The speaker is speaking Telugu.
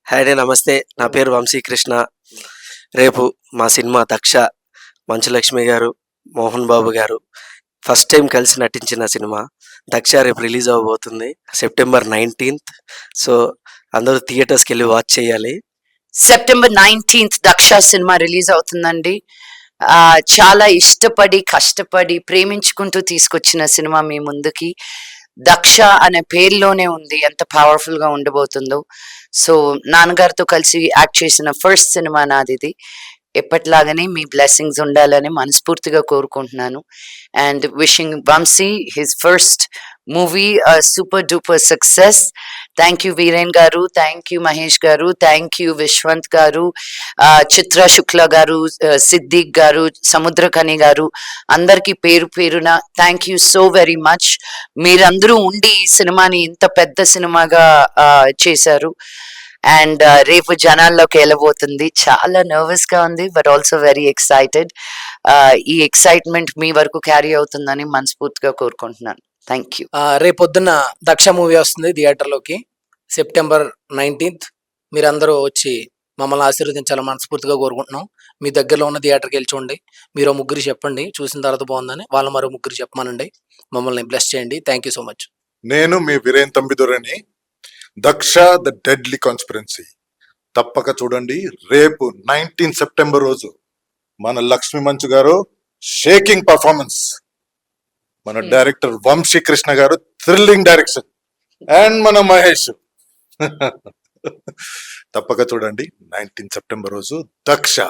హాయ్ అండి. నమస్తే. నా పేరు వంశీకృష్ణ. రేపు మా సినిమా 'దక్ష' మంచులక్ష్మి గారు, మోహన్ బాబు గారు ఫస్ట్ టైం కలిసి నటించిన సినిమా 'దక్ష' రేపు రిలీజ్ అవ్వబోతుంది. సెప్టెంబర్ 19థ్. సో, అందరూ థియేటర్స్‌కెళ్ళి వాచ్ చేయాలి. September 19th 'Daksha' cinema release అవుతుందండి. చాలా ఇష్టపడి, కష్టపడి, ప్రేమించుకుంటూ తీసుకొచ్చిన సినిమా మీ ముందుకి. 'దక్ష' అనే పేరులోనే ఉంది ఎంత పవర్‌ఫుల్‌గా ఉండబోతుందో. సో, నాన్నగారితో కలిసి యాక్ట్ చేసిన ఫస్ట్ సినిమా నాదిది. ఎప్పటిలాగానే మీ బ్లెస్సింగ్స్ ఉండాలని మనస్ఫూర్తిగా కోరుకుంటున్నాను. And wishing Vamsi his first movie super duper success. Thank you Veeren గారు, థ్యాంక్ యూ మహేష్ గారు, థ్యాంక్ యూ విశ్వంత్ గారు, చిత్ర శుక్ల గారు, సిద్దిక్ గారు, సముద్రకని గారు, అందరికీ పేరు పేరున thank you so very much. మీరందరూ ఉండి ఈ సినిమాని ఇంత పెద్ద సినిమాగా చేశారు. అండ్ రేపు జనాల్లోకి వెళ్ళబోతుంది. చాలా నర్వస్ గా ఉంది, బట్ ఆల్సో వెరీ ఎక్సైటెడ్. ఈ ఎక్సైట్మెంట్ మీ వరకు క్యారీ అవుతుందని మనస్ఫూర్తిగా కోరుకుంటున్నాను. Thank you. రేపొద్దున్న 'దక్ష' మూవీ వస్తుంది థియేటర్లోకి సెప్టెంబర్ 19th. మీరందరూ వచ్చి మమ్మల్ని ఆశీర్వదించాలని మనస్ఫూర్తిగా కోరుకుంటున్నాం. మీ దగ్గరలో ఉన్న థియేటర్కి వెళ్ళి చూడండి. మీరు ముగ్గురు చెప్పండి, చూసిన తర్వాత బాగుందని. వాళ్ళు మరో ముగ్గురు చెప్పమనండి. మమ్మల్ని బ్లెస్ చేయండి. Thank you so much. నేను మీ వీరేన్ తంబిదురని. 'దక్ష ద డెడ్లీ కాన్స్పిరెన్సీ' తప్పక చూడండి. రేపు 19 సెప్టెంబర్ రోజు మన లక్ష్మీ మంచు గారు షేకింగ్ పర్ఫార్మెన్స్, మన డైరెక్టర్ వంశీ కృష్ణ గారు థ్రిల్లింగ్ డైరెక్షన్, అండ్ మన మహేష్ తప్పక చూడండి 19 సెప్టెంబర్ రోజు 'దక్ష'.